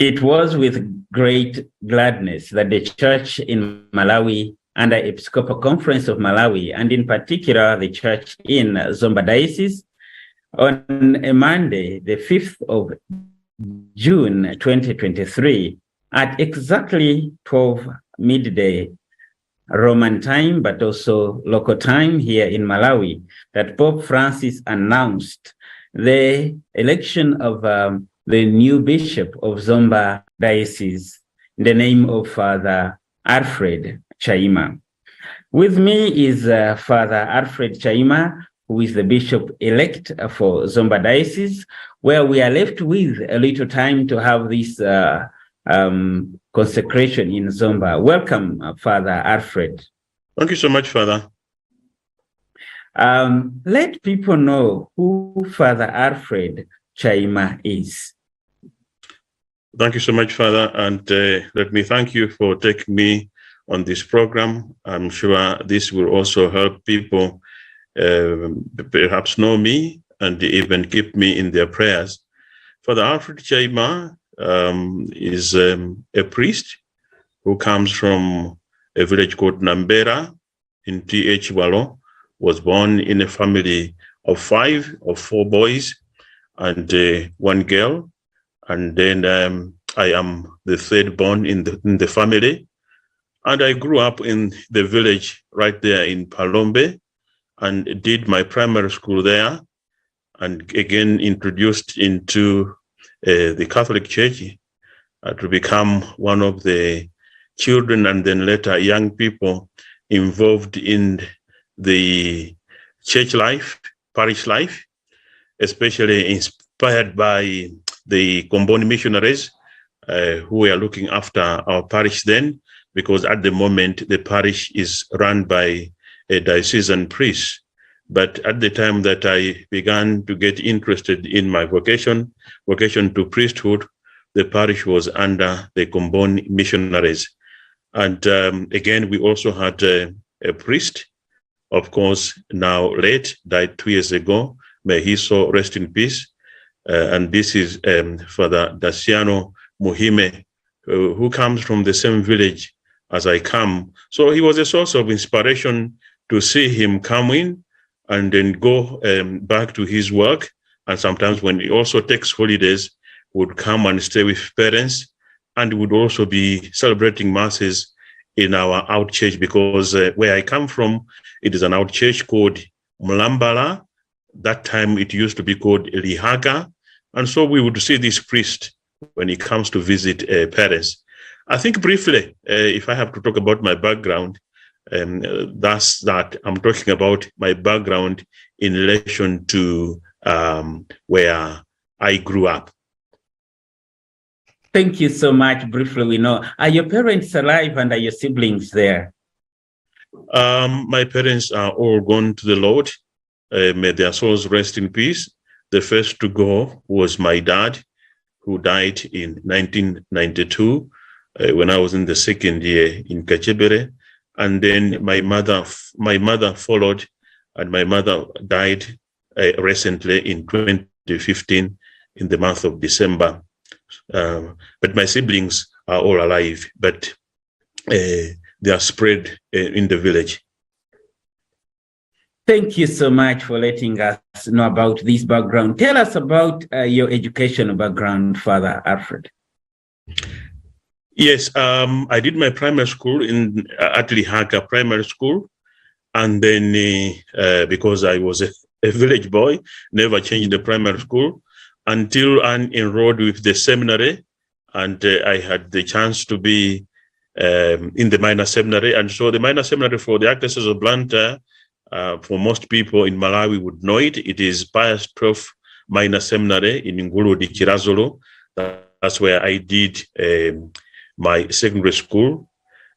It was with great gladness that the church in Malawi and the Episcopal Conference of Malawi, and in particular the church in Zomba Diocese, on a Monday, the 5th of June 2023, at exactly 12 midday Roman time, but also local time here in Malawi, that Pope Francis announced the election of the new bishop of Zomba Diocese in the name of Father Alfred Chaima. With me is Father Alfred Chaima, who is the bishop-elect for Zomba Diocese, where we are left with a little time to have this consecration in Zomba. Welcome, Father Alfred. Thank you so much, Father. Let people know who Father Alfred Chaima is. Thank you so much, Father, and let me thank you for taking me on this program. I'm sure this will also help people perhaps know me and even keep me in their prayers. Father Alfred Chaima is a priest who comes from a village called Nambera in TH Walo, was born in a family of 4 boys and 1 girl. And then I am the 3rd born in the family. And I grew up in the village right there in Palombe and did my primary school there. And again, introduced into the Catholic Church to become one of the children and then later young people involved in the church life, parish life, especially inspired by the Comboni missionaries who were looking after our parish then, because at the moment the parish is run by a diocesan priest. But at the time that I began to get interested in my vocation to priesthood, the parish was under the Comboni missionaries. And again, we also had a priest, of course, now late, died 2 years ago. May he so rest in peace. And this is Father Daciano Muhime, who comes from the same village as I come. So he was a source of inspiration to see him come in and then go back to his work. And sometimes when he also takes holidays, would come and stay with parents, and would also be celebrating masses in our out church, because where I come from, it is an out church called Mulambala. That time it used to be called Lihaga. And so we would see this priest when he comes to visit parents. I think briefly, if I have to talk about my background, that's that I'm talking about my background in relation to where I grew up. Thank you so much. Briefly, we know. Are your parents alive and are your siblings there? My parents are all gone to the Lord. May their souls rest in peace. The first to go was my dad, who died in 1992 when I was in the 2nd year in Kachebere. And then my mother followed, and my mother died recently in 2015 in the month of December. But my siblings are all alive, but they are spread in the village. Thank you so much for letting us know about this background. Tell us about your educational background, Father Alfred. Yes, I did my primary school at Lihaga Primary School. And then because I was a village boy, never changed the primary school until I enrolled with the seminary. And I had the chance to be in the minor seminary. And so the minor seminary for the Diocese of Luntha, for most people in Malawi would know it. It is Pius XII Minor Seminary in Ngulu di Chirazolo. That's where I did my secondary school.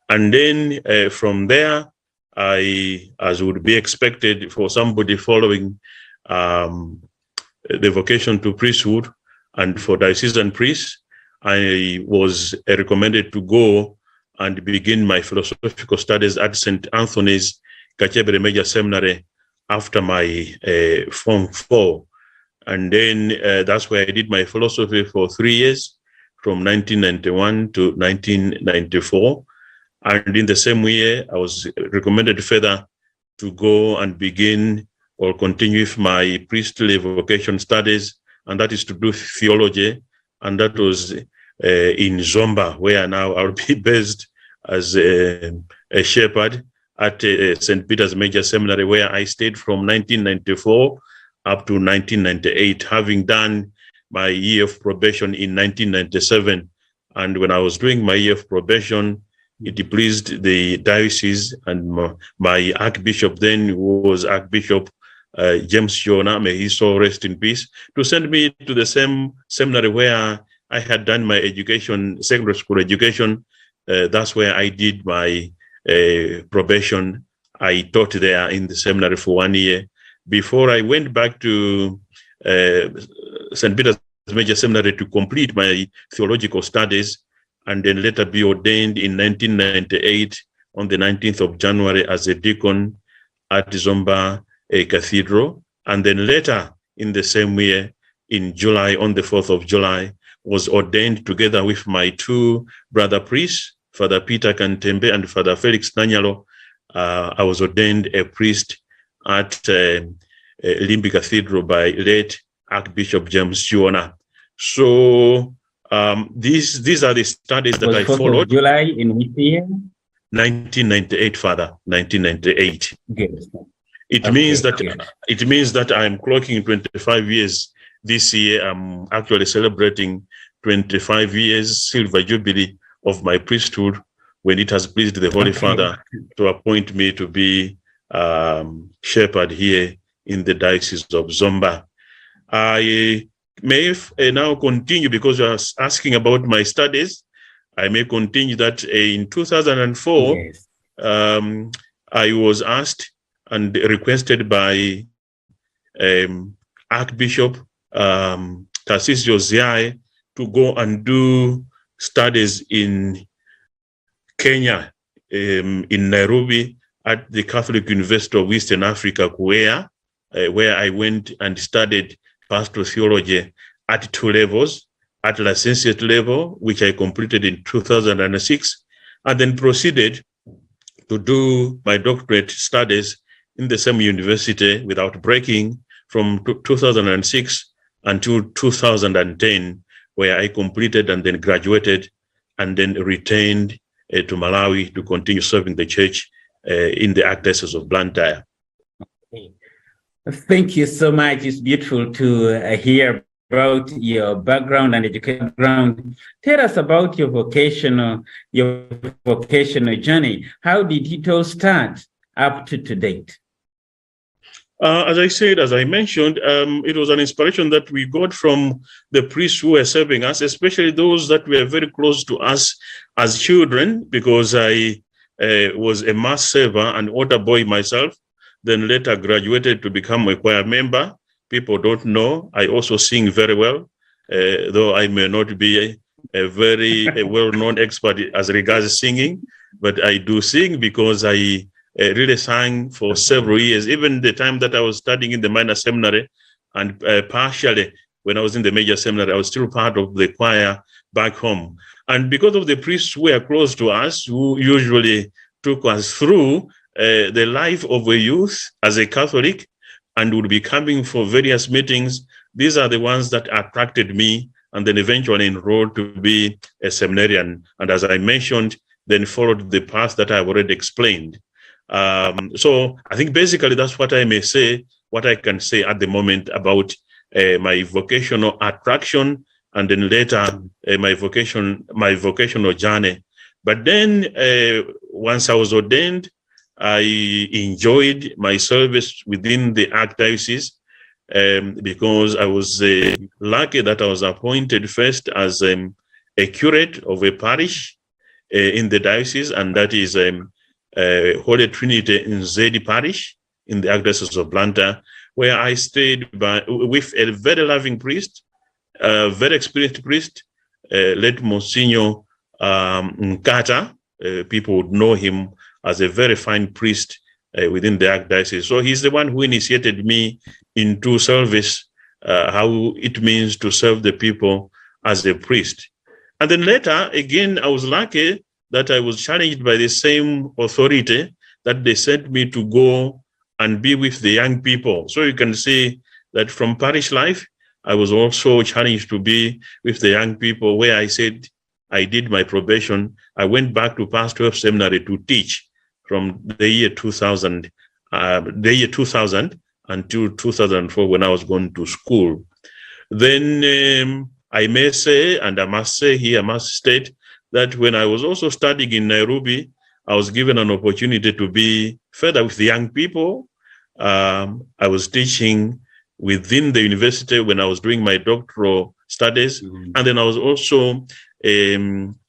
And then from there, as would be expected for somebody following the vocation to priesthood and for diocesan priests, I was recommended to go and begin my philosophical studies at St. Anthony's Kachebere Major Seminary after my Form 4. And then that's where I did my philosophy for 3 years, from 1991 to 1994. And in the same year, I was recommended further to go and begin or continue with my priestly vocation studies, and that is to do theology. And that was in Zomba, where now I'll be based as a shepherd at St. Peter's Major Seminary, where I stayed from 1994 up to 1998, having done my year of probation in 1997. And when I was doing my year of probation, it pleased the diocese, and my archbishop then was Archbishop James Shona, may he so rest in peace, to send me to the same seminary where I had done my education, secondary school education. That's where I did my probation. I taught there in the seminary for 1 year before I went back to St. Peter's Major Seminary to complete my theological studies, and then later be ordained in 1998 on the 19th of January as a deacon at Zomba Cathedral. And then later in the same year, in July, on the 4th of July, was ordained together with my two brother priests, Father Peter Kantembe and Father Felix Nanyalo. I was ordained a priest at Limbi Cathedral by late Archbishop James Chiona. So these are the studies that I followed. July in which year? 1998, Father, 1998. Good. It means that I'm clocking 25 years this year. I'm actually celebrating 25 years Silver Jubilee of my priesthood, when it has pleased the Holy Father to appoint me to be shepherd here in the Diocese of Zomba. I may now continue, because you are asking about my studies. I may continue that in 2004, yes. I was asked and requested by Archbishop Tarcísio Ziai to go and do studies in Kenya, in Nairobi, at the Catholic University of Eastern Africa, where I went and studied pastoral theology at 2 levels, at licentiate level, which I completed in 2006, and then proceeded to do my doctorate studies in the same university without breaking from 2006 until 2010, where I completed and then graduated and then returned to Malawi to continue serving the church in the Archdiocese of Blantyre. Thank you so much. It's beautiful to hear about your background and education background. Tell us about your vocational journey. How did it all start up to date? As I mentioned, it was an inspiration that we got from the priests who were serving us, especially those that were very close to us as children, because I was a mass server and altar boy myself, then later graduated to become a choir member. People don't know, I also sing very well, though I may not be a very well-known expert as regards singing, but I do sing because I really sang for several years, even the time that I was studying in the minor seminary, and partially when I was in the major seminary, I was still part of the choir back home. And because of the priests who were close to us, who usually took us through the life of a youth as a Catholic, and would be coming for various meetings, these are the ones that attracted me, and then eventually enrolled to be a seminarian. And as I mentioned, then followed the path that I've already explained. So I think basically that's what I may say, what I can say at the moment about my vocational attraction, and then later my vocational journey. But then once I was ordained, I enjoyed my service within the Archdiocese because I was lucky that I was appointed first as a curate of a parish in the diocese, and that is Holy Trinity in Zedi Parish in the Archdiocese of Blantyre, where I stayed with a very loving priest, a very experienced priest, late Monsignor Nkata. People would know him as a very fine priest within the Archdiocese. So he's the one who initiated me into service, how it means to serve the people as a priest. And then later, again, I was lucky that I was challenged by the same authority that they sent me to go and be with the young people. So you can see that from parish life, I was also challenged to be with the young people, where I said I did my probation. I went back to pastoral seminary to teach from the year 2000 until 2004, when I was going to school. Then I may say, and I must say here, I must state that when I was also studying in Nairobi, I was given an opportunity to be further with the young people. I was teaching within the university when I was doing my doctoral studies. And then I was also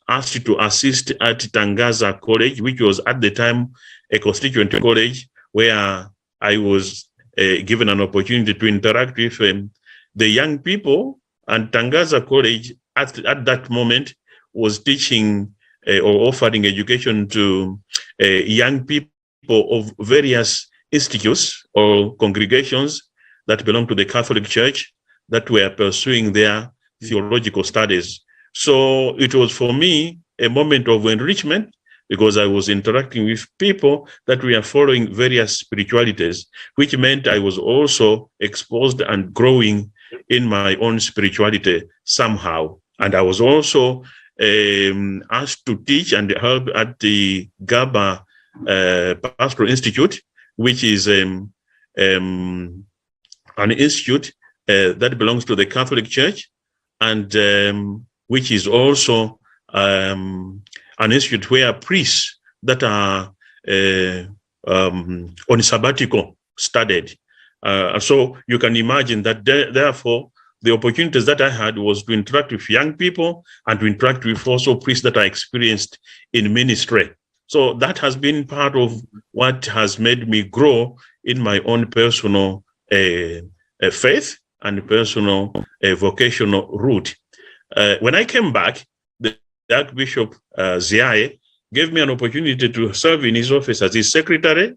asked to assist at Tangaza College, which was at the time a constituent college, where I was given an opportunity to interact with the young people. And Tangaza College at that moment was teaching or offering education to young people of various institutes or congregations that belong to the Catholic Church that were pursuing their theological studies. So it was for me a moment of enrichment, because I was interacting with people that were following various spiritualities, which meant I was also exposed and growing in my own spirituality somehow. And I was also asked to teach and help at the Gaba Pastoral Institute, which is an institute that belongs to the Catholic Church, and which is also an institute where priests that are on sabbatical studied. So you can imagine that therefore the opportunities that I had was to interact with young people and to interact with also priests that are experienced in ministry. So that has been part of what has made me grow in my own personal faith and personal vocational route. When I came back, the Archbishop Ziaye gave me an opportunity to serve in his office as his secretary.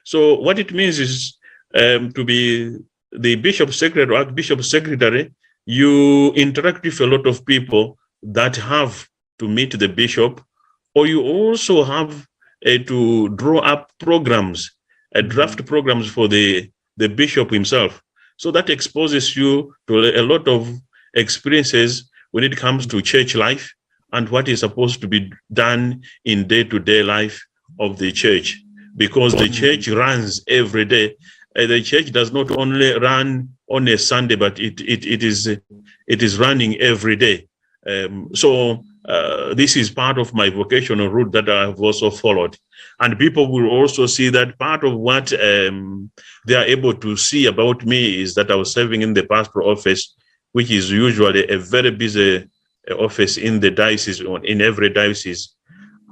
So what it means is to be the bishop's secretary or archbishop's secretary, you interact with a lot of people that have to meet the bishop, or you also have to draw up programs, draft programs for the bishop himself. So that exposes you to a lot of experiences when it comes to church life and what is supposed to be done in day-to-day life of the church, because the church runs every day. The church does not only run on a Sunday, but it is running every day. So this is part of my vocational route that I have also followed. And people will also see that part of what they are able to see about me is that I was serving in the pastoral office, which is usually a very busy office in the diocese, or in every diocese.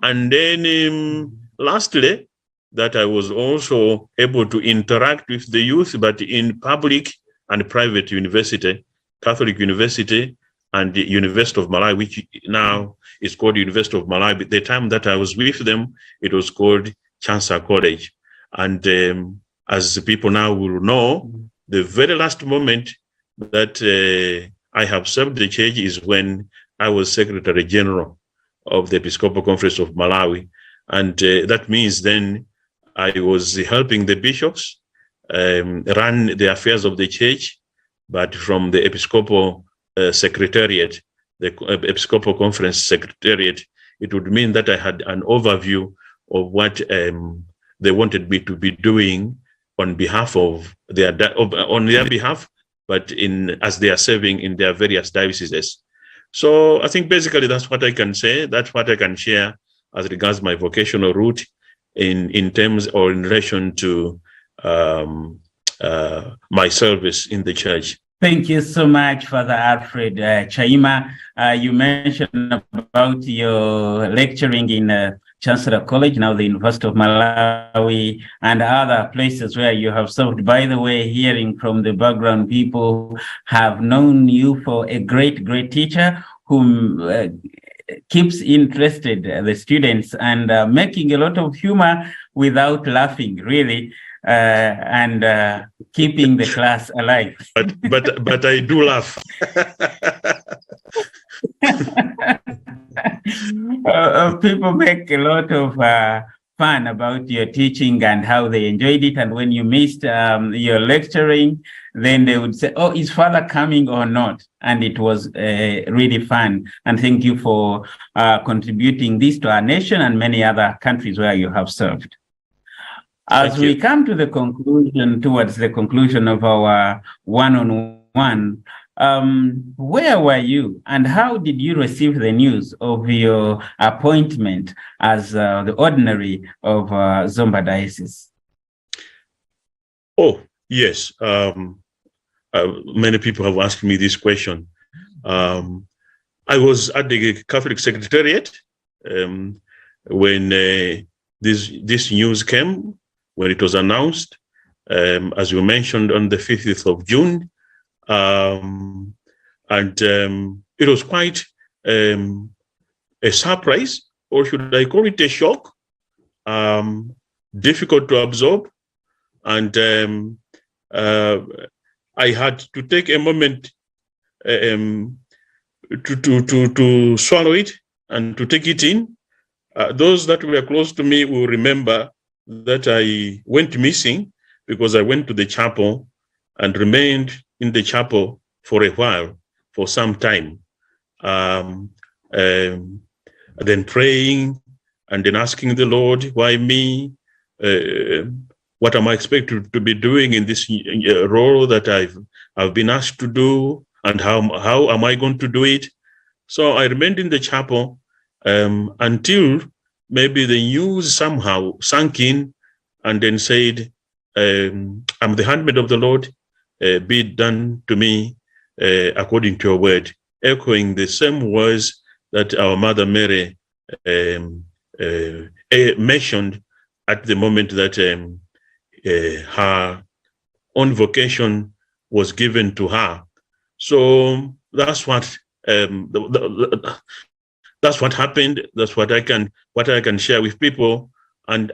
And then lastly, that I was also able to interact with the youth, but in public and private university, Catholic University and the University of Malawi, which now is called University of Malawi. At the time that I was with them, it was called Chancellor College. And as people now will know, the very last moment that I have served the church is when I was Secretary General of the Episcopal Conference of Malawi. And that means then I was helping the bishops run the affairs of the church, but from the Episcopal Secretariat, the Episcopal Conference Secretariat, it would mean that I had an overview of what they wanted me to be doing on behalf of on their behalf, but as they are serving in their various dioceses. So I think basically that's what I can say. That's what I can share as regards my vocational route in terms or in relation to my service in the church. Thank you so much, Father Alfred. Chaima, you mentioned about your lecturing in Chancellor College, now the University of Malawi, and other places where you have served. By the way, hearing from the background, people have known you for a great, great teacher whom keeps interested the students and making a lot of humor without laughing, really. And keeping the class alive. But I do laugh. People make a lot of fun about your teaching and how they enjoyed it. And when you missed your lecturing, then they would say, "Oh, is Father coming or not?" And it was really fun. And thank you for contributing this to our nation and many other countries where you have served. As we come to the conclusion, towards the conclusion of our one-on-one, where were you and how did you receive the news of your appointment as the ordinary of Zomba Diocese? Oh, yes. Many people have asked me this question. I was at the Catholic Secretariat when this news came, when it was announced, as you mentioned, on the 5th of June. And it was quite a surprise, or should I call it a shock, difficult to absorb. And I had to take a moment to swallow it and to take it in. Those that were close to me will remember that I went missing because I went to the chapel and remained in the chapel for a while, for some time. Then praying and then asking the Lord, why me? What am I expected to be doing in this role that I've been asked to do, and how am I going to do it? So I remained in the chapel until maybe the news somehow sank in, and then said, I'm the handmaid of the Lord, be it done to me according to your word, echoing the same words that our Mother Mary mentioned at the moment that her own vocation was given to her. So that's what that's what happened. That's what I can share with people. And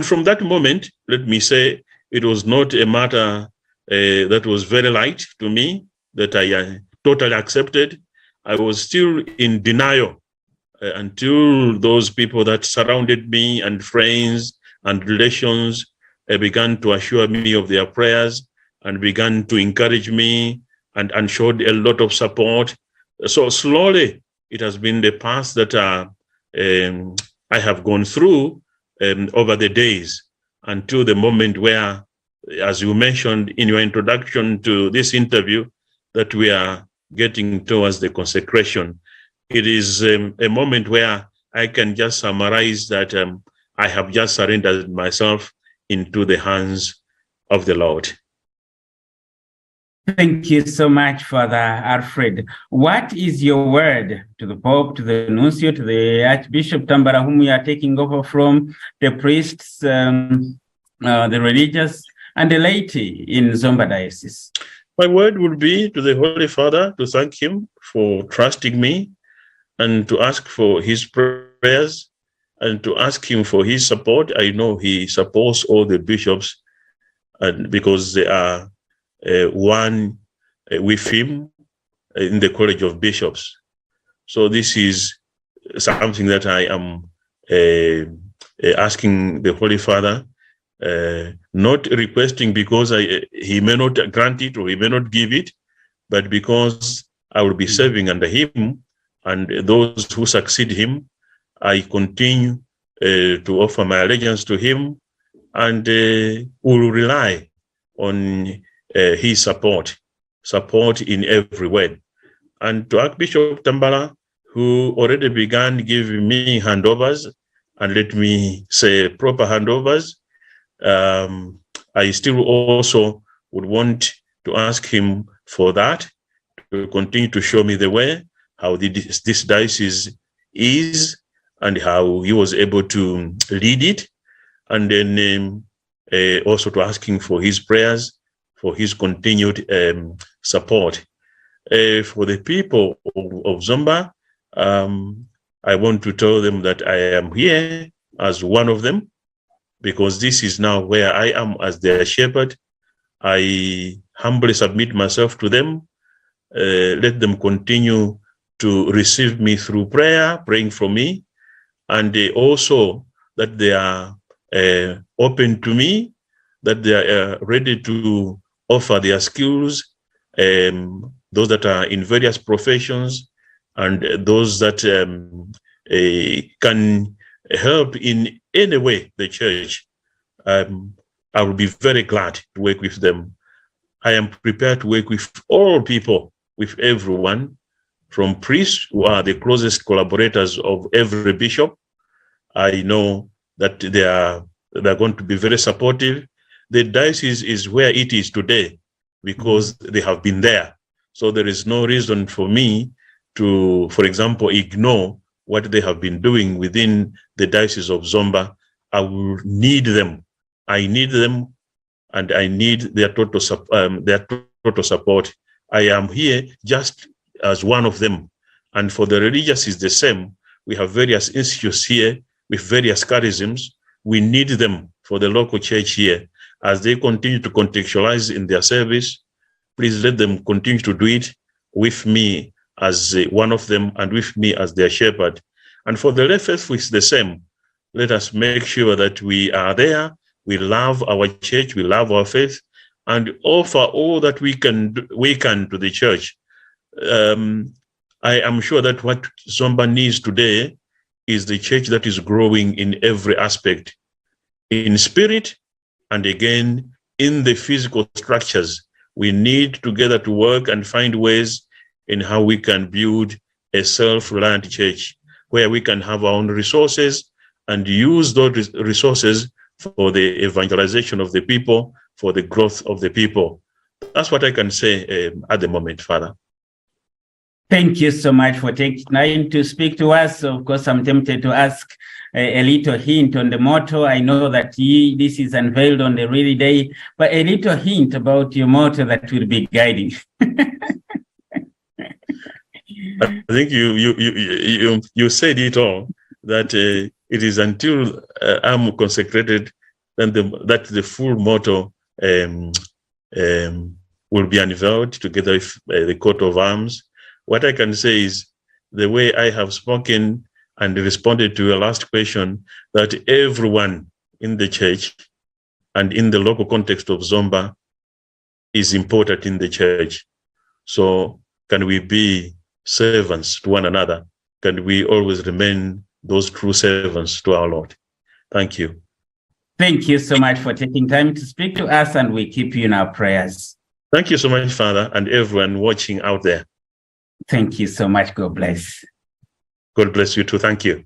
from that moment, let me say, it was not a matter that was very light to me, that I totally accepted. I was still in denial until those people that surrounded me and friends and relations began to assure me of their prayers and began to encourage me and showed a lot of support. So slowly, it has been the path that I have gone through over the days until the moment where, as you mentioned in your introduction to this interview, that we are getting towards the consecration. It is a moment where I can just summarize that I have just surrendered myself into the hands of the Lord. Thank you so much, Father Alfred. What is your word to the Pope, to the Nuncio, to the Archbishop Tambara, whom we are taking over from, the priests, the religious, and the laity in Zomba Diocese? My word would be to the Holy Father to thank him for trusting me and to ask for his prayers and to ask him for his support. I know he supports all the bishops, and because they are one with him in the College of Bishops. So this is something that I am asking the Holy Father, not requesting because he may not grant it or he may not give it, but because I will be serving under him, and those who succeed him, I continue to offer my allegiance to him, and will rely on his support in every way. And to Archbishop Tambala, who already began giving me handovers, and let me say proper handovers, I still also would want to ask him for that, to continue to show me the way, how this diocese is, and how he was able to lead it, and then also to ask him for his prayers, for his continued support. For the people of Zomba, I want to tell them that I am here as one of them, because this is now where I am as their shepherd. I humbly submit myself to them. Let them continue to receive me through prayer, praying for me, and also that they are open to me, that they are ready to offer their skills, those that are in various professions, and those that can help in any way the church. I will be very glad to work with them. I am prepared to work with all people, with everyone, from priests, who are the closest collaborators of every bishop. I know that they're going to be very supportive. The diocese is where it is today because they have been there. So there is no reason for me to, for example, ignore what they have been doing within the Diocese of Zomba. I will need them. I need them, and I need their total support. I am here just as one of them. And for the religious is the same. We have various institutes here with various charisms. We need them for the local church here. As they continue to contextualize in their service, please let them continue to do it with me as one of them and with me as their shepherd. And for the lay faithful, it's the same. Let us make sure that we are there, we love our church, we love our faith, and offer all that we can to the church. I am sure that what Zomba needs today is the church that is growing in every aspect, in spirit, and again, in the physical structures. We need together to work and find ways in how we can build a self-reliant church where we can have our own resources and use those resources for the evangelization of the people, for the growth of the people. That's what I can say at the moment, Father. Thank you so much for taking time to speak to us. Of course, I'm tempted to ask a little hint on the motto. I know that this is unveiled on the really day, but a little hint about your motto that will be guiding. I think you said it all, that it is until I'm consecrated then that the full motto will be unveiled together with the coat of arms. What I can say is the way I have spoken and responded to your last question, that everyone in the church and in the local context of Zomba is important in the church. So can we be servants to one another? Can we always remain those true servants to our Lord? Thank you. Thank you so much for taking time to speak to us, and we keep you in our prayers. Thank you so much, Father, and everyone watching out there. Thank you so much. God bless. God bless you too. Thank you.